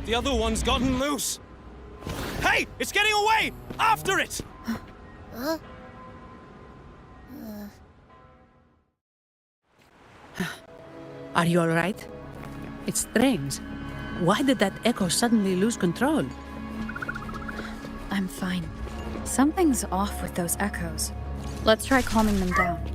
The other one's gotten loose. Hey! It's getting away! After it! Are you alright? It's strange. Why did that echo suddenly lose control? I'm fine. Something's off with those echoes. Let's try calming them down.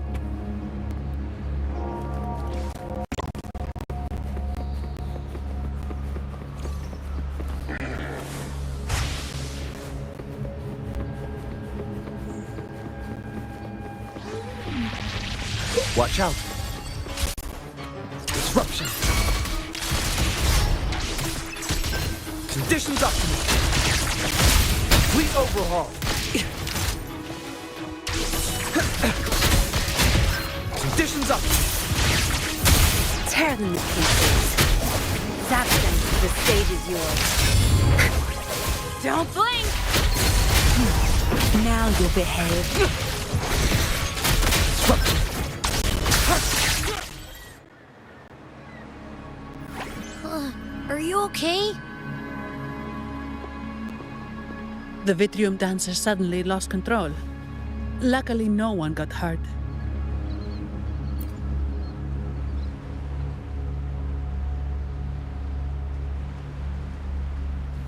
Watch out. Disruption. Conditions optimal. Complete overhaul. Conditions optimal. Tear them to pieces. Zap them. The stage is yours. Don't blink! Now you'll behave. Disruption. Are you okay? The Vitrium dancer suddenly lost control. Luckily, no one got hurt.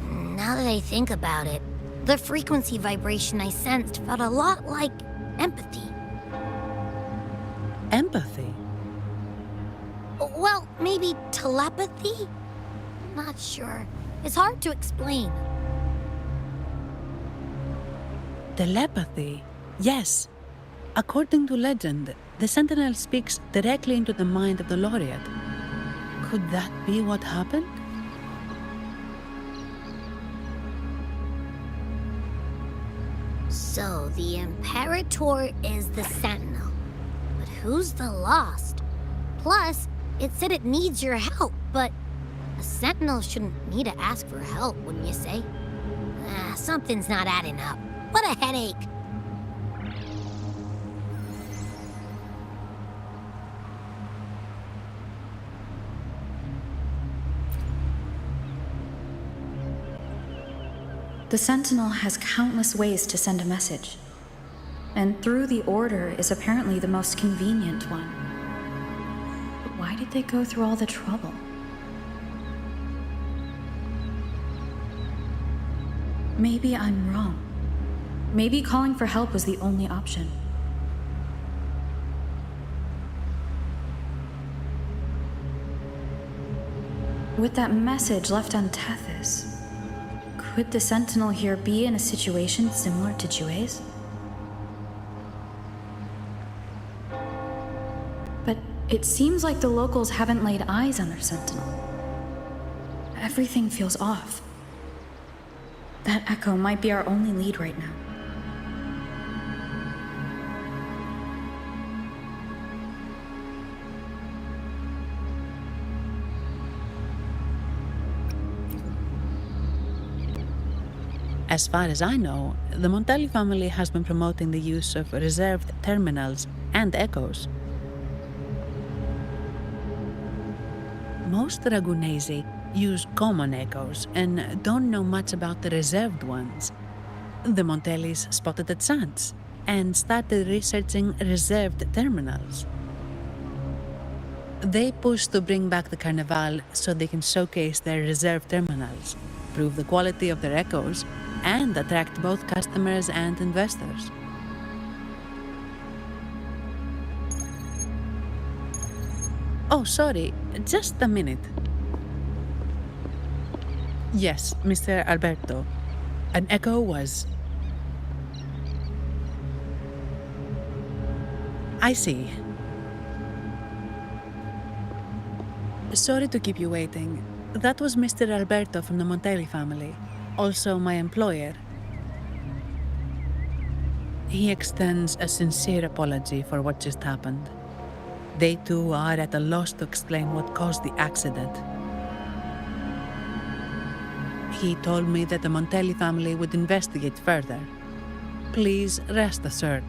Now that I think about it, the frequency vibration I sensed felt a lot like empathy. Empathy? Well, maybe telepathy? Not sure. It's hard to explain. Telepathy? Yes. According to legend, the Sentinel speaks directly into the mind of the laureate. Could that be what happened? So, the Imperator is the Sentinel. But who's the Lost? Plus, it said it needs your help, but a Sentinel shouldn't need to ask for help, wouldn't you say? Something's not adding up. What a headache. The Sentinel has countless ways to send a message. And through the Order is apparently the most convenient one. But why did they go through all the trouble? Maybe I'm wrong. Maybe calling for help was the only option. With that message left on Tethys, could the Sentinel here be in a situation similar to Jue's? But it seems like the locals haven't laid eyes on their Sentinel. Everything feels off. That echo might be our only lead right now. As far as I know, the Montelli family has been promoting the use of reserved terminals and echoes. Most Ragunesi use common echoes and don't know much about the reserved ones. The Montellis spotted a chance and started researching reserved terminals. They pushed to bring back the Carnival so they can showcase their reserved terminals, prove the quality of their echoes, and attract both customers and investors. Oh, sorry, just a minute. Yes, Mr. Alberto. An echo was... I see. Sorry to keep you waiting. That was Mr. Alberto from the Montelli family, also my employer. He extends a sincere apology for what just happened. They too are at a loss to explain what caused the accident. He told me that the Montelli family would investigate further. Please rest assured.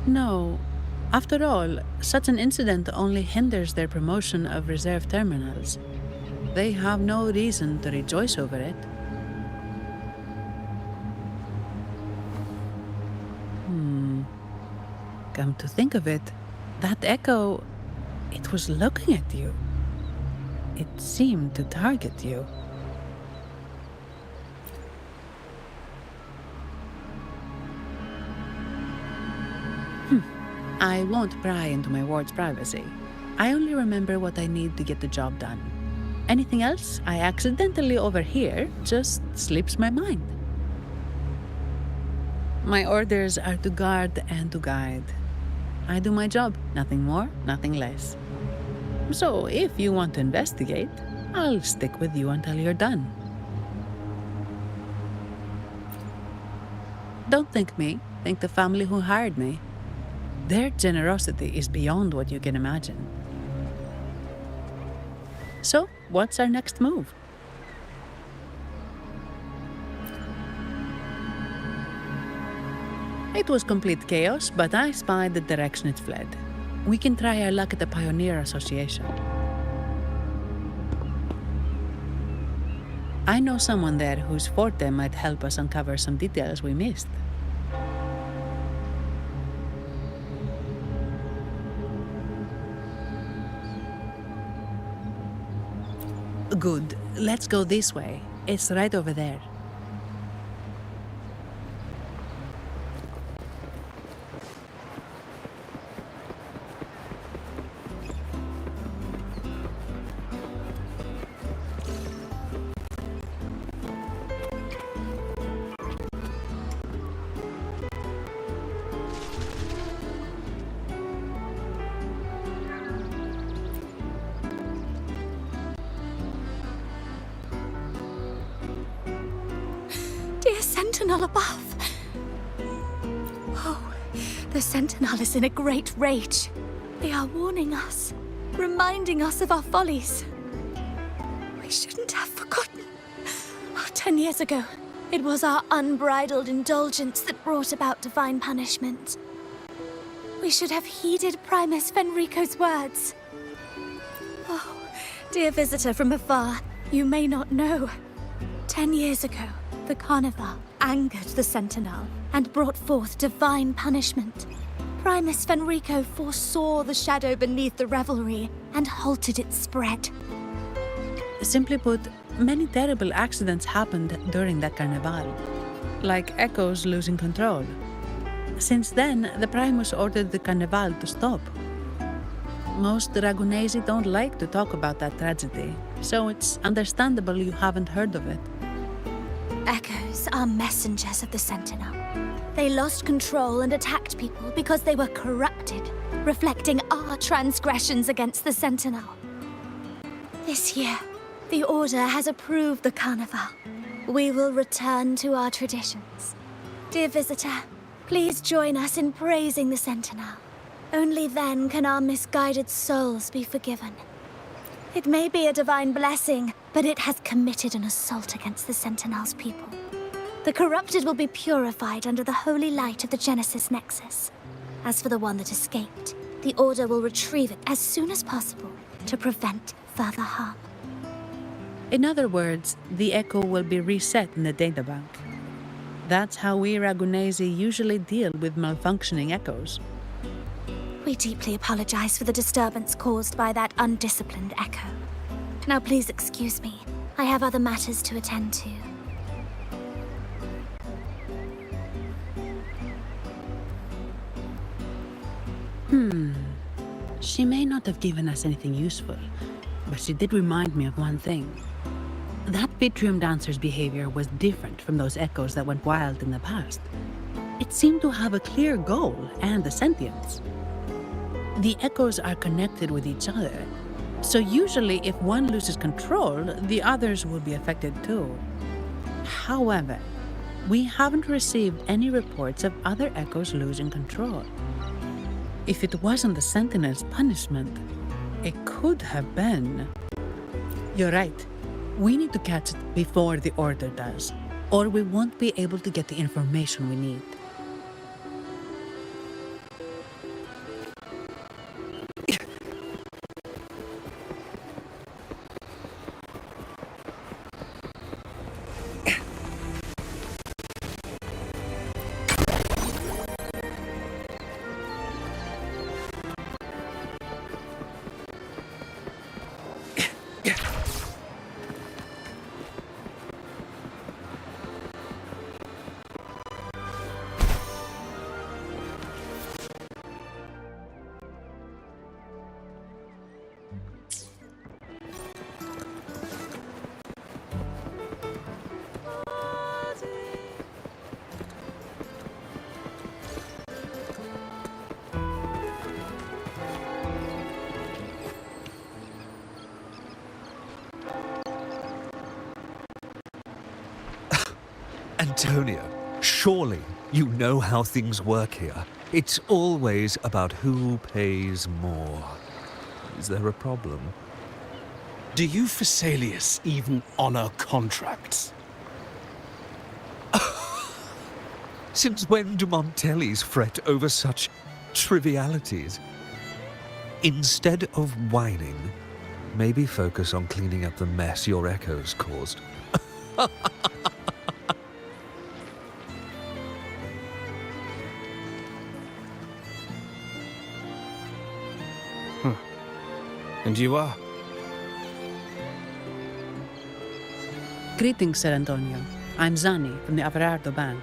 No, After all, such an incident only hinders their promotion of reserve terminals. They have no reason to rejoice over it. Come to think of it, that echo, it was looking at you. It seemed to target you. I won't pry into my ward's privacy. I only remember what I need to get the job done. Anything else I accidentally overhear just slips my mind. My orders are to guard and to guide. I do my job, nothing more, nothing less. So if you want to investigate, I'll stick with you until you're done. Don't thank me, thank the family who hired me. Their generosity is beyond what you can imagine. So, what's our next move? It was complete chaos, but I spied the direction it fled. We can try our luck at the Pioneer Association. I know someone there whose forte might help us uncover some details we missed. Good. Let's go this way. It's right over there. Dear Sentinel above! Oh, the Sentinel is in a great rage. They are warning us, reminding us of our follies. We shouldn't have forgotten. 10 years ago, it was our unbridled indulgence that brought about divine punishment. We should have heeded Primus Fenrico's words. Oh, dear visitor from afar, you may not know. 10 years ago, the Carnival angered the Sentinel and brought forth divine punishment. Primus Fenrico foresaw the shadow beneath the revelry and halted its spread. Simply put, many terrible accidents happened during that Carnival, like Echo's losing control. Since then, the Primus ordered the Carnival to stop. Most Ragunesi don't like to talk about that tragedy, so it's understandable you haven't heard of it. Echoes are messengers of the Sentinel. They lost control and attacked people because they were corrupted, reflecting our transgressions against the Sentinel. This year, the Order has approved the Carnival. We will return to our traditions. Dear visitor, please join us in praising the Sentinel. Only then can our misguided souls be forgiven. It may be a divine blessing, but it has committed an assault against the Sentinel's people. The corrupted will be purified under the holy light of the Genesis Nexus. As for the one that escaped, the Order will retrieve it as soon as possible to prevent further harm. In other words, the Echo will be reset in the databank. That's how we Ragunesi usually deal with malfunctioning Echoes. We deeply apologize for the disturbance caused by that undisciplined Echo. Now please excuse me. I have other matters to attend to. She may not have given us anything useful, but she did remind me of one thing. That Vitrium dancer's behavior was different from those Echoes that went wild in the past. It seemed to have a clear goal and a sentience. The Echoes are connected with each other, so usually if one loses control, the others will be affected too. However, we haven't received any reports of other Echoes losing control. If it wasn't the Sentinel's punishment, it could have been. You're right. We need to catch it before the Order does, or we won't be able to get the information we need. Antonio, surely you know how things work here. It's always about who pays more. Is there a problem? Do you Phasaelius even honor contracts? Since when do Montellis fret over such trivialities? Instead of whining, maybe focus on cleaning up the mess your echoes caused. And you are? Greetings, Sir Antonio. I'm Zani from the Averardo Bank.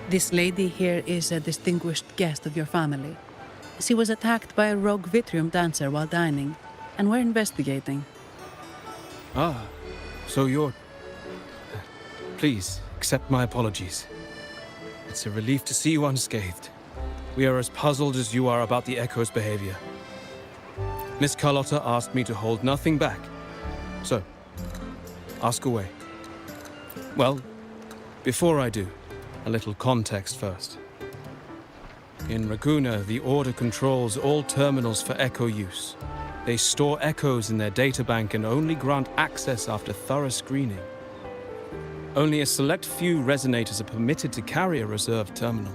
This lady here is a distinguished guest of your family. She was attacked by a rogue Vitrium dancer while dining, and we're investigating. Ah, so you're... Please, accept my apologies. It's a relief to see you unscathed. We are as puzzled as you are about the Echo's behavior. Miss Carlotta asked me to hold nothing back. So, ask away. Well, before I do, a little context first. In Raguna, the Order controls all terminals for Echo use. They store Echoes in their databank and only grant access after thorough screening. Only a select few resonators are permitted to carry a reserved terminal.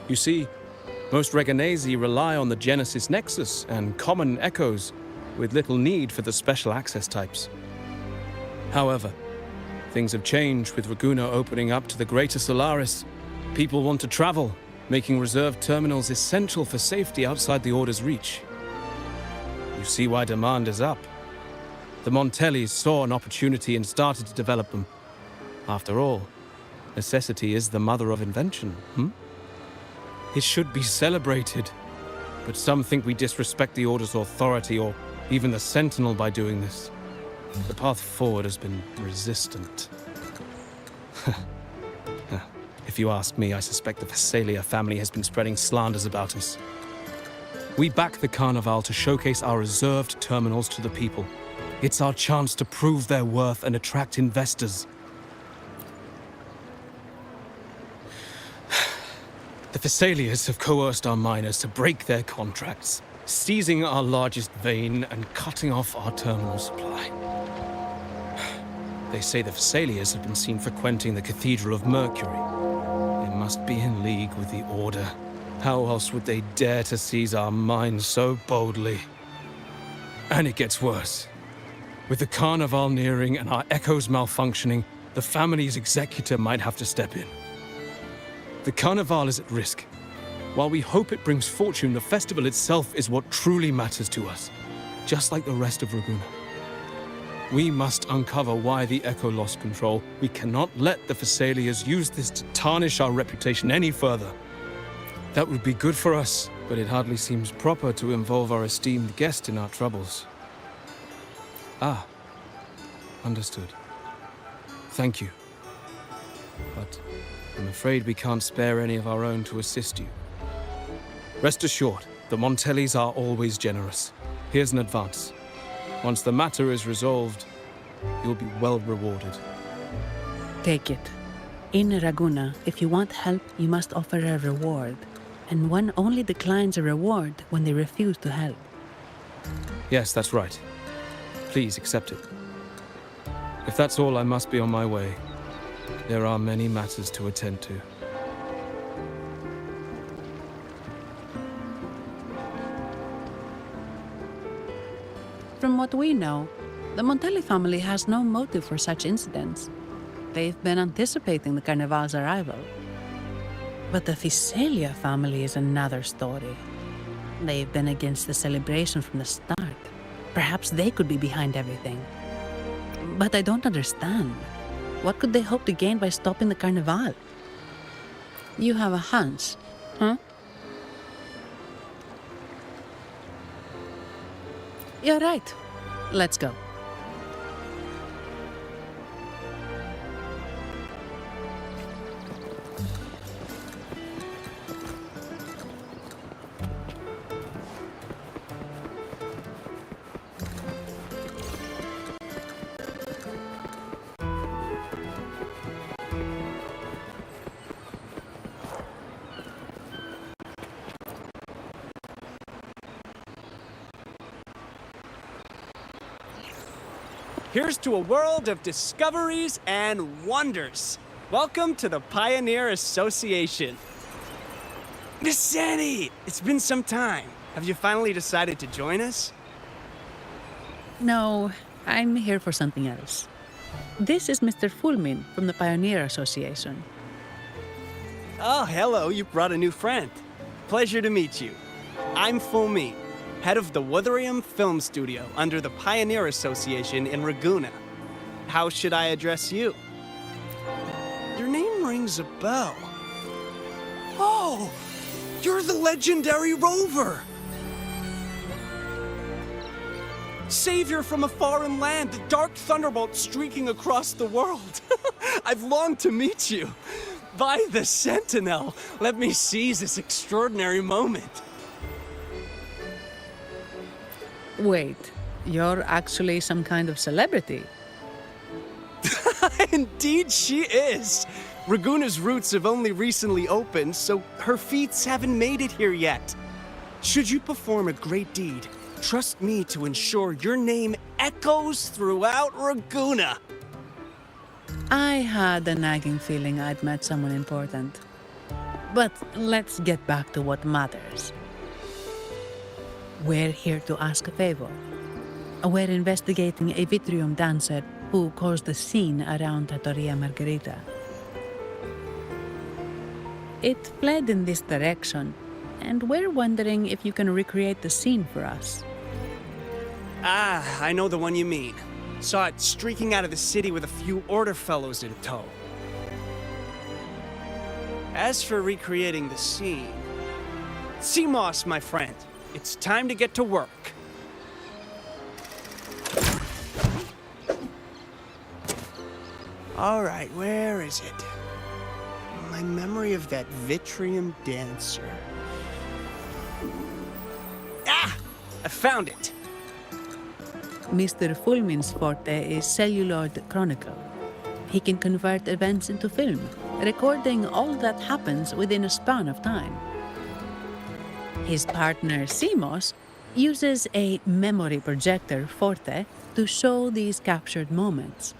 You see, most Reganesi rely on the Genesis Nexus and common Echoes, with little need for the special access types. However, things have changed with Raguna opening up to the greater Solaris. People want to travel, making reserved terminals essential for safety outside the Order's reach. You see why demand is up. The Montellis saw an opportunity and started to develop them. After all, necessity is the mother of invention, It should be celebrated, but some think we disrespect the Order's authority or even the Sentinel by doing this. The path forward has been resistant. If you ask me, I suspect the Phasaelia family has been spreading slanders about us. We back the Carnival to showcase our reserved terminals to the people. It's our chance to prove their worth and attract investors. The Phasaelias have coerced our miners to break their contracts, seizing our largest vein and cutting off our terminal supply. They say the Phasaelias have been seen frequenting the Cathedral of Mercury. They must be in league with the Order. How else would they dare to seize our mines so boldly? And it gets worse. With the Carnival nearing and our Echoes malfunctioning, the family's executor might have to step in. The Carnival is at risk. While we hope it brings fortune, the festival itself is what truly matters to us, just like the rest of Raguna. We must uncover why the Echo lost control. We cannot let the Phasaelias use this to tarnish our reputation any further. That would be good for us, but it hardly seems proper to involve our esteemed guest in our troubles. Ah, understood. Thank you. But I'm afraid we can't spare any of our own to assist you. Rest assured, the Montellis are always generous. Here's an advance. Once the matter is resolved, you'll be well rewarded. Take it. In Raguna, if you want help, you must offer a reward. And one only declines a reward when they refuse to help. Yes, that's right. Please accept it. If that's all, I must be on my way. There are many matters to attend to. From what we know, the Montelli family has no motive for such incidents. They've been anticipating the Carnival's arrival. But the Phasaelia family is another story. They've been against the celebration from the start. Perhaps they could be behind everything. But I don't understand. What could they hope to gain by stopping the Carnival? You have a hunch, huh? You're right. Let's go. Here's to a world of discoveries and wonders. Welcome to the Pioneer Association. Miss Sandy, it's been some time. Have you finally decided to join us? No, I'm here for something else. This is Mr. Fulmin from the Pioneer Association. Oh, hello, you brought a new friend. Pleasure to meet you. I'm Fulmin, head of the Wuthering Film Studio under the Pioneer Association in Ragunna. How should I address you? Your name rings a bell. Oh, you're the legendary Rover! Savior from a foreign land, the dark thunderbolt streaking across the world. I've longed to meet you. By the Sentinel, let me seize this extraordinary moment. Wait, you're actually some kind of celebrity? Indeed she is. Ragunna's roots have only recently opened, so her feats haven't made it here yet. Should you perform a great deed, trust me to ensure your name echoes throughout Ragunna. I had a nagging feeling I'd met someone important. But let's get back to what matters. We're here to ask a favor. We're investigating a Vitrium dancer who caused a scene around Trattoria Margherita. It fled in this direction, and we're wondering if you can recreate the scene for us. Ah, I know the one you mean. Saw it streaking out of the city with a few order fellows in tow. As for recreating the scene... CMOS, my friend, it's time to get to work. All right, where is it? My memory of that Vitrium dancer. Ah! I found it! Mr. Fulmin's forte is celluloid chronicle. He can convert events into film, recording all that happens within a span of time. His partner, CMOS, uses a memory projector, Forte, to show these captured moments.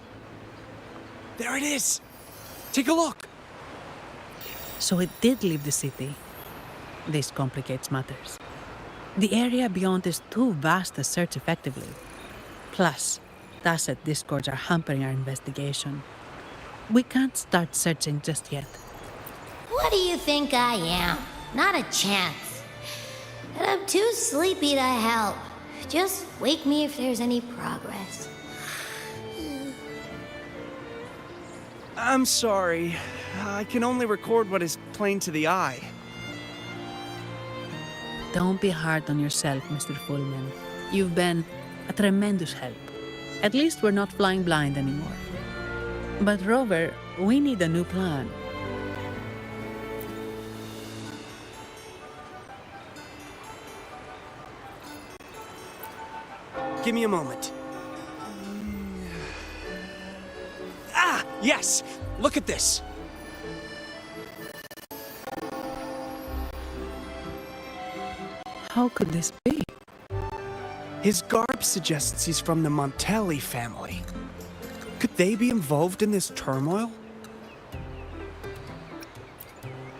There it is! Take a look! So it did leave the city. This complicates matters. The area beyond is too vast to search effectively. Plus, tacit discords are hampering our investigation. We can't start searching just yet. What do you think I am? Not a chance. And I'm too sleepy to help. Just wake me if there's any progress. I'm sorry. I can only record what is plain to the eye. Don't be hard on yourself, Mr. Fulmin. You've been a tremendous help. At least we're not flying blind anymore. But Rover, we need a new plan. Give me a moment. Ah, yes! Look at this! How could this be? His garb suggests he's from the Montelli family. Could they be involved in this turmoil?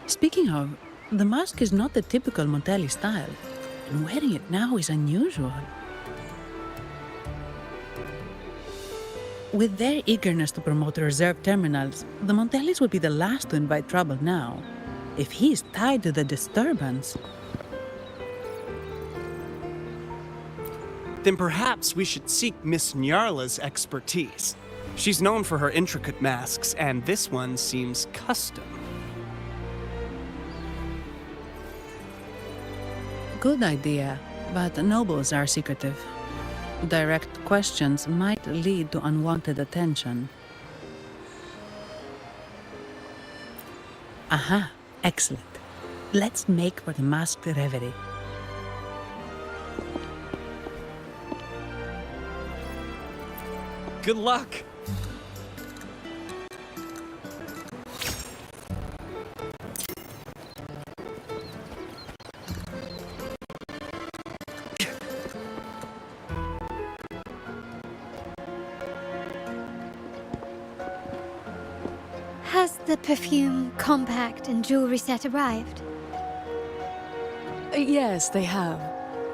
Speaking of, the mask is not the typical Montelli style, and wearing it now is unusual. With their eagerness to promote reserve terminals, the Montellis would be the last to invite trouble now. If he's tied to the disturbance... Then perhaps we should seek Miss Nyarla's expertise. She's known for her intricate masks, and this one seems custom. Good idea, but nobles are secretive. Direct questions might lead to unwanted attention. Aha, excellent. Let's make for the masked reverie. Good luck! Has the perfume, compact, and jewelry set arrived? Yes, they have.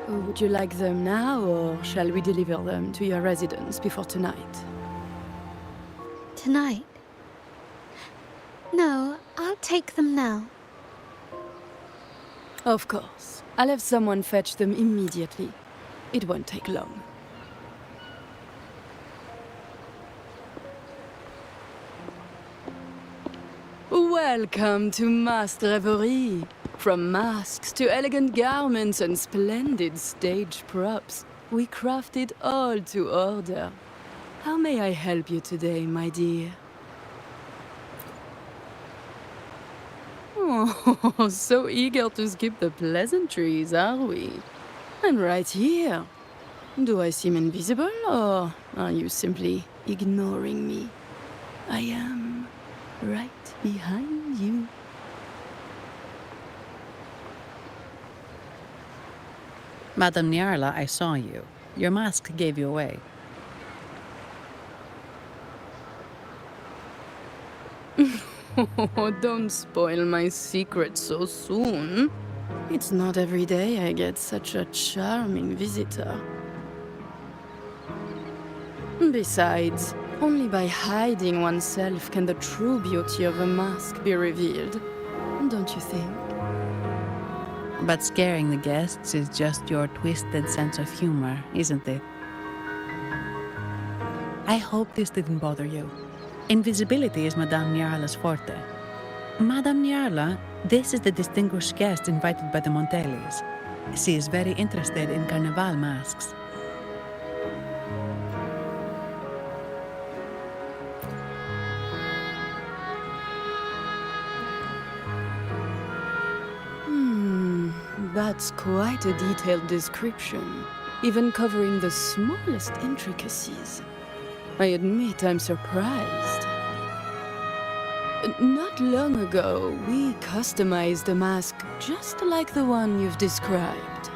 Would you like them now, or shall we deliver them to your residence before tonight? Tonight? No, I'll take them now. Of course. I'll have someone fetch them immediately. It won't take long. Welcome to masked revelry. From masks to elegant garments and splendid stage props, we craft it all to order. How may I help you today, my dear? Oh, so eager to skip the pleasantries, are we? I'm right here. Do I seem invisible, or are you simply ignoring me? I am right behind you. Madame Nyarla, I saw you. Your mask gave you away. Oh, don't spoil my secret so soon. It's not every day I get such a charming visitor. Besides, only by hiding oneself can the true beauty of a mask be revealed. Don't you think? But scaring the guests is just your twisted sense of humor, isn't it? I hope this didn't bother you. Invisibility is Madame Nyarla's forte. Madame Nyarla, this is the distinguished guest invited by the Montellis. She is very interested in Carnival masks. That's quite a detailed description, even covering the smallest intricacies. I admit I'm surprised. Not long ago, we customized a mask just like the one you've described.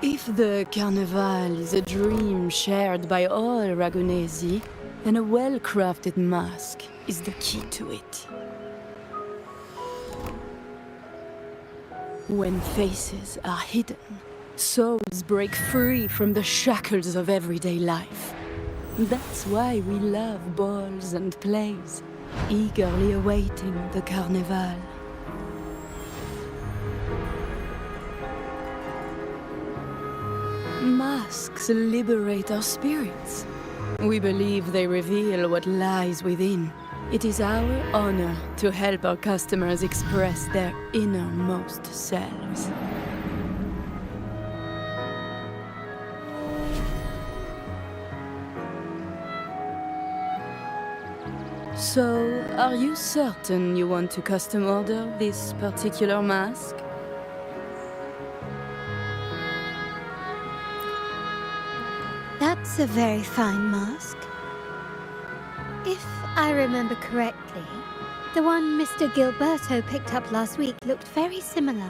If the Carnival is a dream shared by all Ragunesi, then a well-crafted mask is the key to it. When faces are hidden, souls break free from the shackles of everyday life. That's why we love balls and plays, eagerly awaiting the Carnival. Masks liberate our spirits. We believe they reveal what lies within. It is our honor to help our customers express their innermost selves. So, are you certain you want to custom order this particular mask? That's a very fine mask. If I remember correctly, the one Mr. Gilberto picked up last week looked very similar.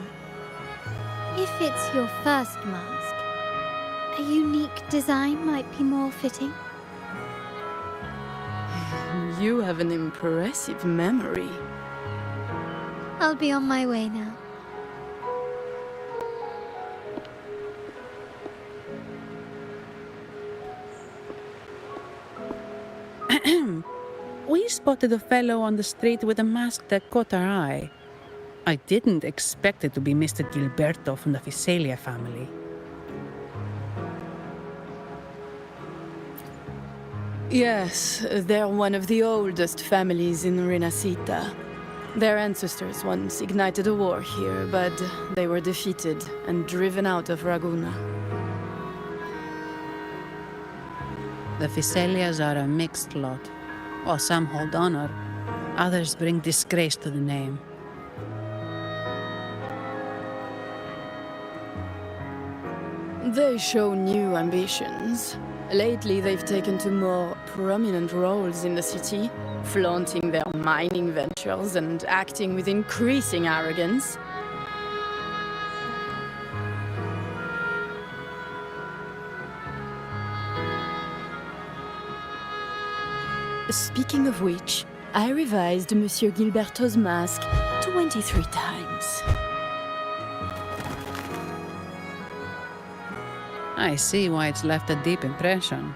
If it's your first mask, a unique design might be more fitting. You have an impressive memory. I'll be on my way now. We spotted a fellow on the street with a mask that caught our eye. I didn't expect it to be Mr. Gilberto from the Visalia family. Yes, they're one of the oldest families in Renacita. Their ancestors once ignited a war here, but they were defeated and driven out of Raguna. The Visalias are a mixed lot. While some hold honor, others bring disgrace to the name. They show new ambitions. Lately, they've taken to more prominent roles in the city, flaunting their mining ventures and acting with increasing arrogance. Speaking of which, I revised Monsieur Gilberto's mask 23 times. I see why it's left a deep impression.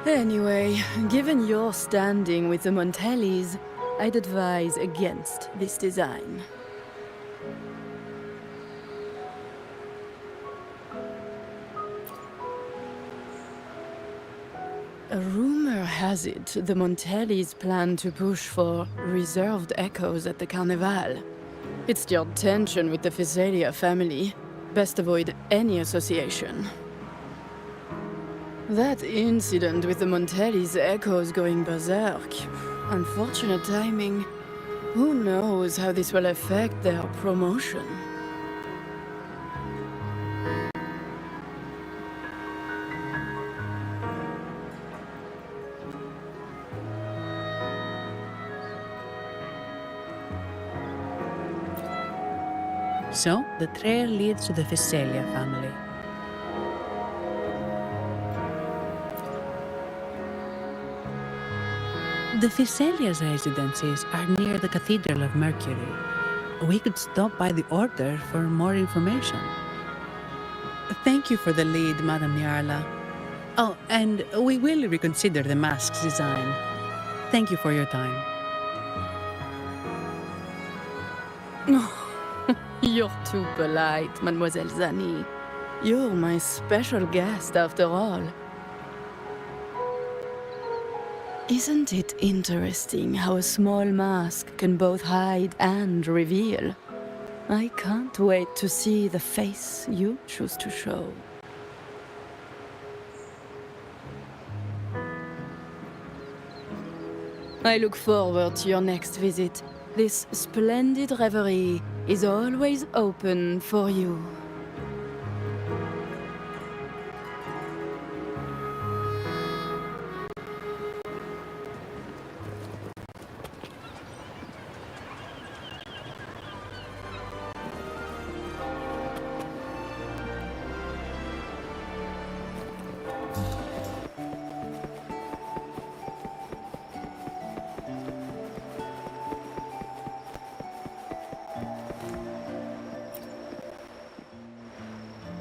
Anyway, given your standing with the Montellis, I'd advise against this design. A rumor has it the Montellis plan to push for reserved echoes at the Carnival. It's stirred tension with the Physalia family. Best avoid any association. That incident with the Montellis' echoes going berserk. Unfortunate timing. Who knows how this will affect their promotion? So, the trail leads to the Physalia family. The Physalia's residences are near the Cathedral of Mercury. We could stop by the Order for more information. Thank you for the lead, Madame Yarla. Oh, and we will reconsider the mask's design. Thank you for your time. You're too polite, Mademoiselle Zani. You're my special guest, after all. Isn't it interesting how a small mask can both hide and reveal? I can't wait to see the face you choose to show. I look forward to your next visit. This splendid reverie is always open for you.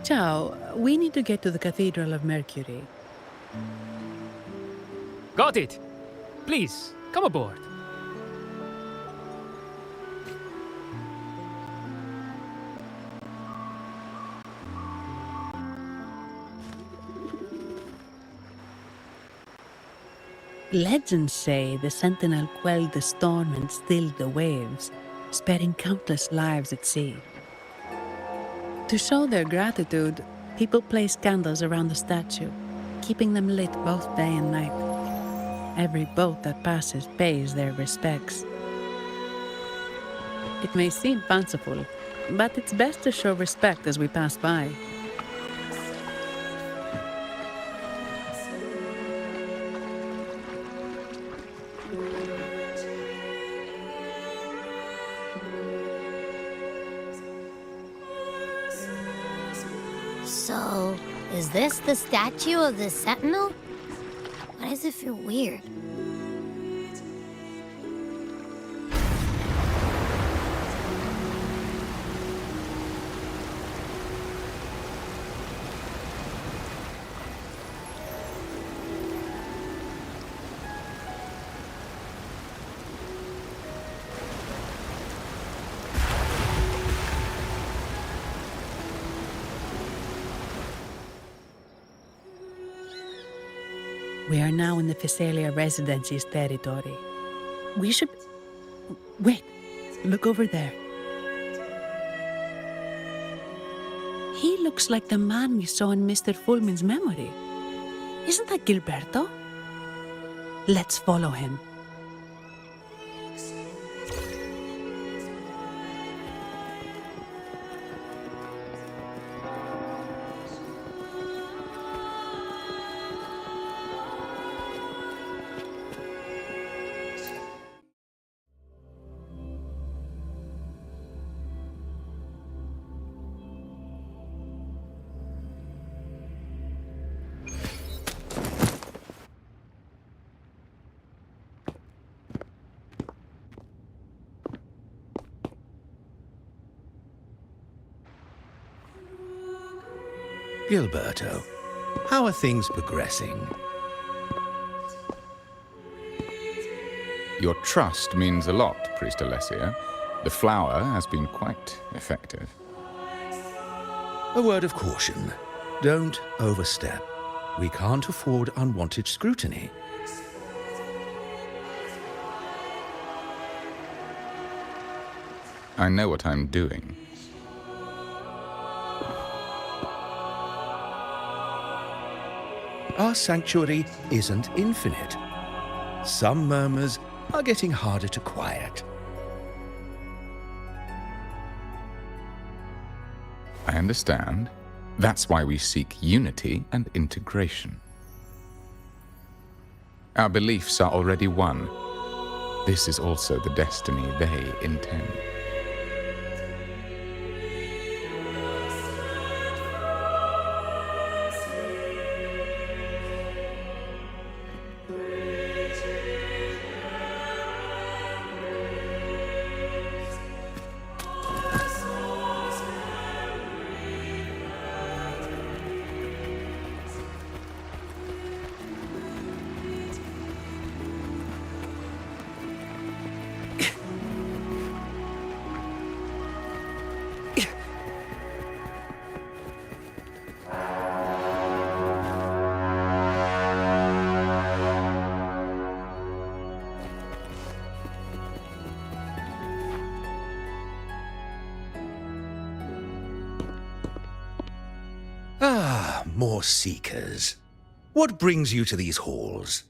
Ciao, we need to get to the Cathedral of Mercury. Got it! Please, come aboard. Legends say the Sentinel quelled the storm and stilled the waves, sparing countless lives at sea. To show their gratitude, people place candles around the statue, keeping them lit both day and night. Every boat that passes pays their respects. It may seem fanciful, but it's best to show respect as we pass by. So, is this the statue of the Sentinel? Why does it feel weird? We are now in the Physalia Residency's territory. We should... Wait, look over there. He looks like the man we saw in Mr. Fulmin's memory. Isn't that Gilberto? Let's follow him. Gilberto, how are things progressing? Your trust means a lot, Priest Alessio. The flower has been quite effective. A word of caution. Don't overstep. We can't afford unwanted scrutiny. I know what I'm doing. Our sanctuary isn't infinite. Some murmurs are getting harder to quiet. I understand. That's why we seek unity and integration. Our beliefs are already one. This is also the destiny they intend. Ah, more seekers. What brings you to these halls?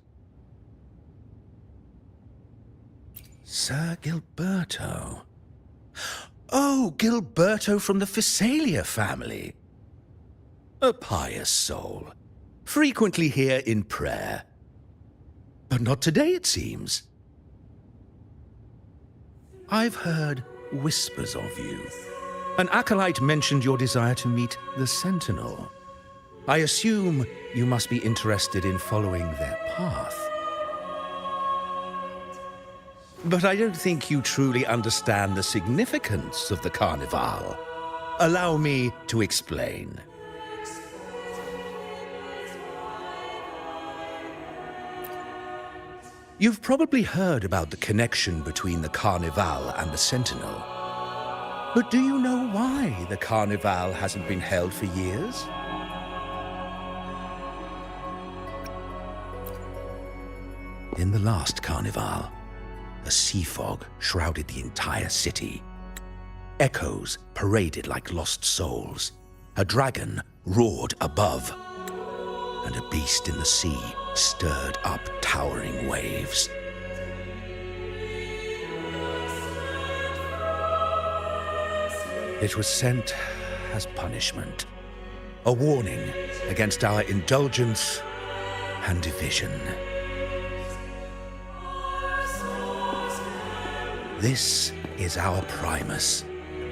Sir Gilberto. Oh, Gilberto from the Physalia family. A pious soul. Frequently here in prayer. But not today, it seems. I've heard whispers of you. An acolyte mentioned your desire to meet the Sentinel. I assume you must be interested in following their path. But I don't think you truly understand the significance of the Carnival. Allow me to explain. You've probably heard about the connection between the Carnival and the Sentinel. But do you know why the Carnival hasn't been held for years? In the last Carnival, a sea fog shrouded the entire city. Echoes paraded like lost souls. A dragon roared above, and a beast in the sea stirred up towering waves. It was sent as punishment, a warning against our indulgence and division. This is our Primus,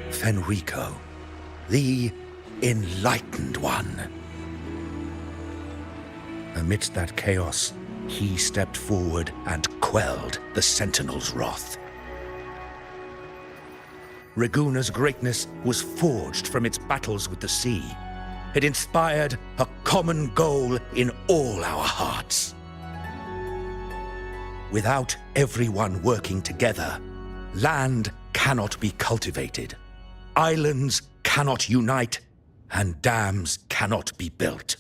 Fenrico, the Enlightened One. Amidst that chaos, he stepped forward and quelled the Sentinel's wrath. Raguna's greatness was forged from its battles with the sea. It inspired a common goal in all our hearts. Without everyone working together, land cannot be cultivated, islands cannot unite, and dams cannot be built.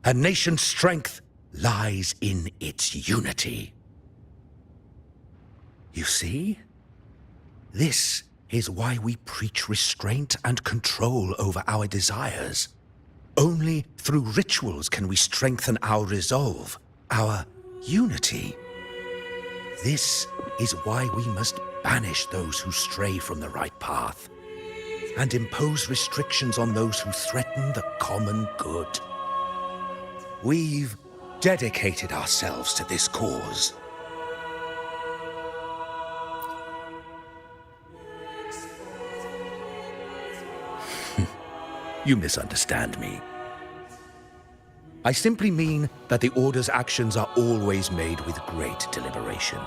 A nation's strength lies in its unity. You see? This is why we preach restraint and control over our desires. Only through rituals can we strengthen our resolve, our unity. This is why we must banish those who stray from the right path, and impose restrictions on those who threaten the common good. We've dedicated ourselves to this cause. You misunderstand me. I simply mean that the Order's actions are always made with great deliberation.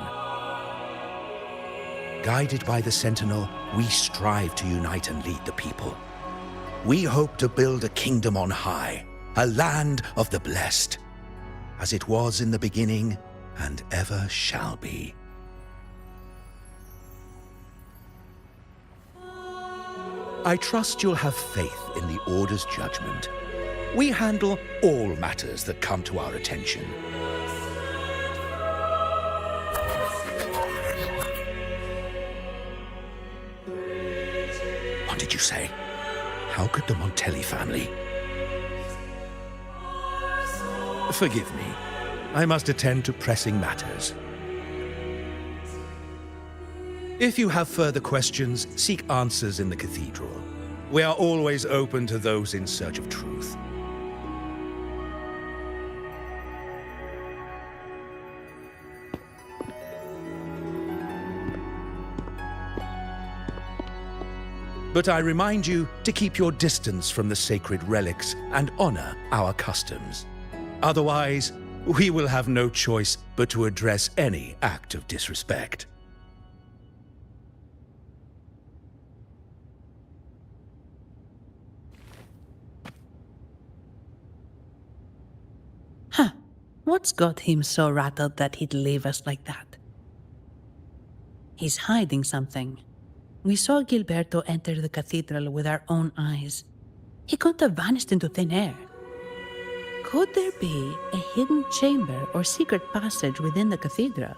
Guided by the Sentinel, we strive to unite and lead the people. we hope to build a kingdom on high, a land of the blessed, as it was in the beginning and ever shall be. I trust you'll have faith in the Order's judgment. We handle all matters that come to our attention. What did you say? How could the Montelli family? Forgive me. I must attend to pressing matters. If you have further questions, seek answers in the cathedral. We are always open to those in search of truth. But I remind you to keep your distance from the sacred relics and honor our customs. Otherwise, we will have no choice but to address any act of disrespect. Huh. What's got him so rattled that he'd leave us like that? He's hiding something. We saw Gilberto enter the cathedral with our own eyes. He couldn't have vanished into thin air. Could there be a hidden chamber or secret passage within the cathedral?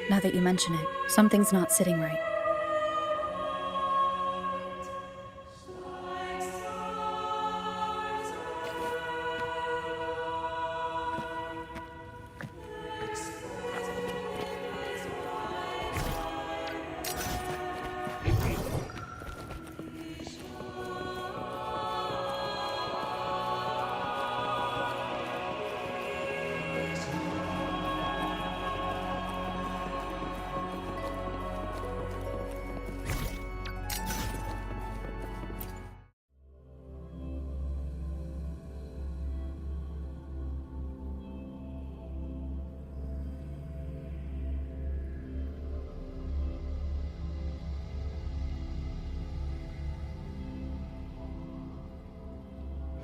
Now that you mention it, something's not sitting right.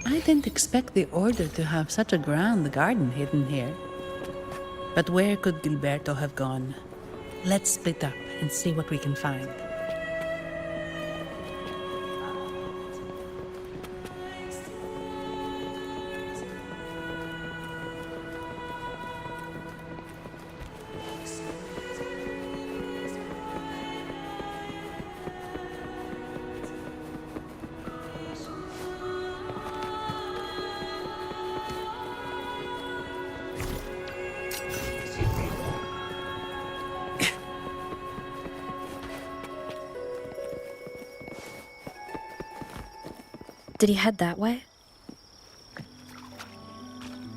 I didn't expect the Order to have such a grand garden hidden here. But where could Gilberto have gone? Let's split up and see what we can find. Did he head that way?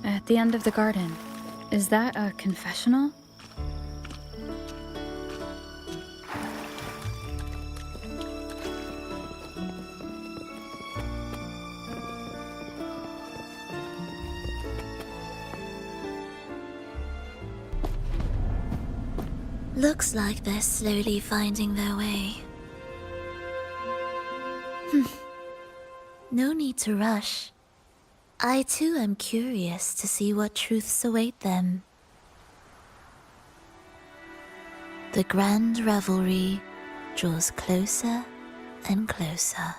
At the end of the garden. Is that a confessional? Looks like they're slowly finding their way. No need to rush. I too am curious to see what truths await them. The grand revelry draws closer and closer.